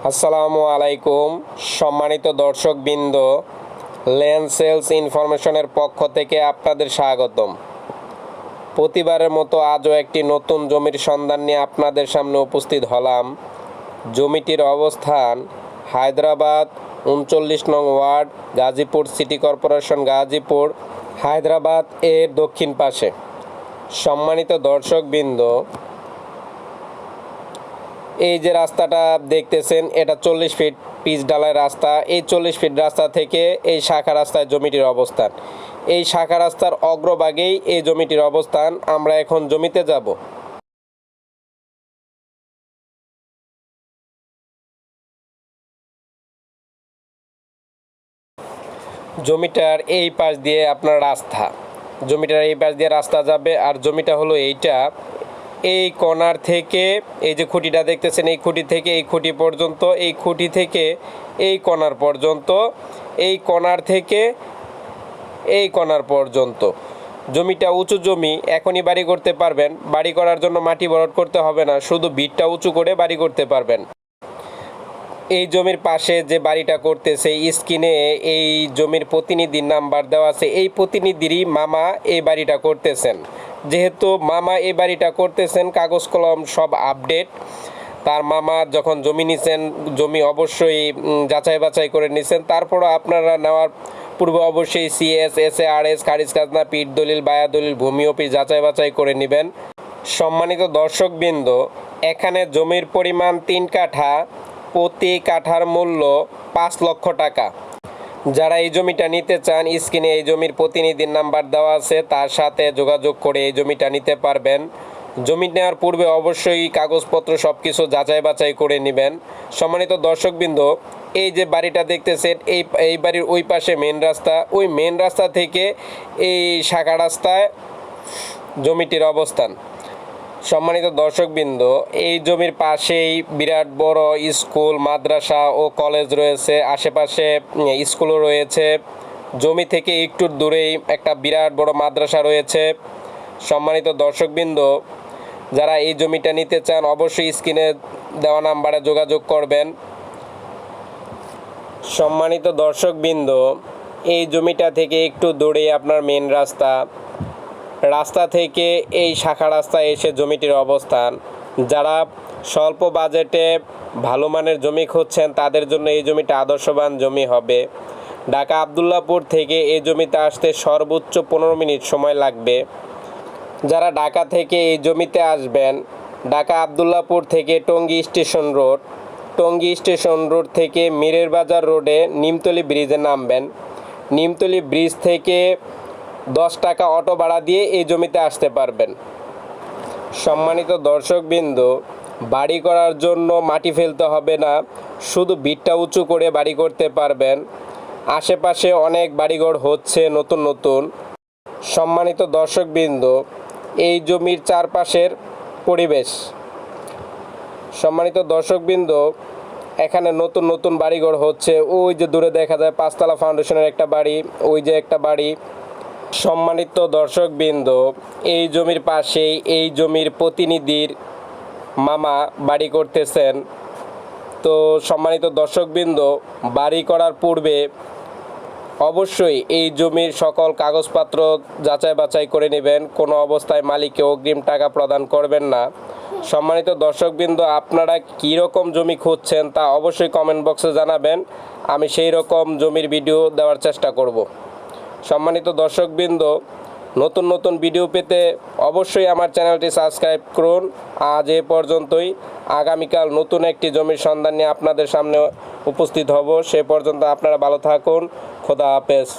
আসসালামু আলাইকুম সম্মানিত দর্শকবৃন্দ, ল্যান্ড সেলস ইনফরমেশনের পক্ষ থেকে আপনাদের স্বাগতম। প্রতিবারের মতো আজও একটি নতুন জমির সন্ধান নিয়ে আপনাদের সামনে উপস্থিত হলাম। জমিটির অবস্থান হায়দ্রাবাদ ৩৯ নং ward, Gazipur city corporation, Gazipur, Hyderabad এর দক্ষিণ পাশে। সম্মানিত দর্শকবৃন্দ, এই যে রাস্তাটা দেখতেছেন, এটা 40 ফিট পিচ ঢালাই রাস্তা। এই 40 ফিট রাস্তা থেকে এই শাখা রাস্তায় জমিটির অবস্থান। এই শাখা রাস্তার অগ্রভাগেই এই জমিটির অবস্থান। আমরা এখন জমিতে যাব। জমিটার এই পাশ দিয়ে আপনার রাস্তা, জমিটার এই পাশ দিয়ে রাস্তা যাবে। আর জমিটা হলো এইটা, এই কর্নার থেকে এই যে খুঁটিটা দেখতেছেন, এই খুঁটি থেকে এই খুঁটি পর্যন্ত, এই খুঁটি থেকে এই কর্নার পর্যন্ত, এই কর্নার থেকে এই কর্নার পর্যন্ত। জমিটা উঁচু জমি, এখনই বাড়ি করতে পারবেন। বাড়ি করার জন্য মাটি ভরাট করতে হবে না, শুধু ভিতটা উঁচু করে বাড়ি করতে পারবেন। এই জমির পাশে যে বাড়িটা করতেছে, স্ক্রিনে এই জমির প্রতিনিধির নাম্বার দেওয়া আছে। এই প্রতিনিধিরই মামা এই বাড়িটা করতেছেন। যেহেতু মামা এই বাড়িটা করতেছেন, কাগজ কলম সব আপডেট। তার মামা যখন জমি নিছেন, জমি অবশ্যই যাচাই বাছাই করে নিছেন। তারপরও আপনারা নেওয়ার পূর্বে অবশ্যই CS, SARS, খারিজ খাজনা, পিঠ দলিল, বায়া দলিল, ভূমি অফিস যাচাই বাছাই করে নেবেন। সম্মানিত দর্শকবৃন্দ, এখানে জমির পরিমাণ 3 কাঠা, প্রতি কাঠার মূল্য 5 লক্ষ টাকা। যারা এই জমিটা নিতে চান, স্ক্রিনে এই জমির প্রতিনিধির নাম্বার দেওয়া আছে, তার সাথে যোগাযোগ করে এই জমিটা নিতে পারবেন। জমি নেওয়ার পূর্বে অবশ্যই কাগজপত্র সব কিছু যাচাই বাছাই করে নেবেন। সম্মানিত দর্শকবৃন্দ, এই যে বাড়িটা দেখতেছেন, এই বাড়ির ওই পাশে মেন রাস্তা। ওই মেন রাস্তা থেকে এই শাখা রাস্তায় জমিটির অবস্থান। সম্মানিত দর্শকবৃন্দ, এই জমির পাশেই বিরাট বড় স্কুল, মাদ্রাসা ও কলেজ রয়েছে। আশেপাশে স্কুলও রয়েছে। জমি থেকে একটু দূরেই একটা বিরাট বড় মাদ্রাসা রয়েছে। সম্মানিত দর্শকবৃন্দ, যারা এই জমিটা নিতে চান অবশ্যই স্ক্রিনে দেওয়া নাম্বারে যোগাযোগ করবেন। সম্মানিত দর্শকবৃন্দ, এই জমিটা থেকে একটু দূরেই আপনার মেন রাস্তা। রাস্তা থেকে এই শাখা রাস্তায় এসে জমিটির অবস্থান। যারা স্বল্প বাজেটে ভালো মানের জমি খুঁজছেন, তাদের জন্য এই জমিটা আদর্শবান জমি হবে। ঢাকা আবদুল্লাপুর থেকে এই জমিতে আসতে সর্বোচ্চ 15 মিনিট সময় লাগবে। যারা ঢাকা থেকে এই জমিতে আসবেন, ঢাকা আবদুল্লাপুর থেকে টঙ্গী স্টেশন রোড থেকে মিরের বাজার রোডে নিমতলি ব্রিজে নামবেন। নিমতলি ব্রিজ থেকে 10 টাকা অটো ভাড়া দিয়ে এই জমিতে আসতে পারবেন। সম্মানিত দর্শকবৃন্দ, বাড়ি করার জন্য মাটি ফেলতে হবে না, শুধু ভিতটা উঁচু করে বাড়ি করতে পারবেন। আশেপাশে অনেক বাড়িঘর হচ্ছে নতুন নতুন। সম্মানিত দর্শকবৃন্দ, এই জমির চারপাশের পরিবেশ। সম্মানিত দর্শকবৃন্দ, এখানে নতুন নতুন বাড়িঘর হচ্ছে। ওই যে দূরে দেখা যায় 5 তলা ফাউন্ডেশনের একটা বাড়ি, ওই যে একটা বাড়ি। সম্মানিত দর্শকবৃন্দ, এই জমির পাশেই এই জমির প্রতিনিধির মামা বাড়ি করতেছেন। তো সম্মানিত দর্শকবৃন্দ, বাড়ি করার পূর্বে অবশ্যই এই জমির সকল কাগজপত্র যাচাই বাছাই করে নেবেন। কোনো অবস্থায় মালিককে অগ্রিম টাকা প্রদান করবেন না। সম্মানিত দর্শকবৃন্দ, আপনারা কী রকম জমি খুঁজছেন তা অবশ্যই কমেন্ট বক্সে জানাবেন। আমি সেই রকম জমির ভিডিও দেওয়ার চেষ্টা করব। সম্মানিত দর্শকবৃন্দ, নতুন নতুন ভিডিও পেতে অবশ্যই আমার চ্যানেলটি সাবস্ক্রাইব করুন। আজ এ পর্যন্তই। আগামীকাল নতুন একটি জমির সন্ধান নিয়ে আপনাদের সামনে উপস্থিত হব। সে পর্যন্ত আপনারা ভালো থাকুন। খোদা হাফেজ।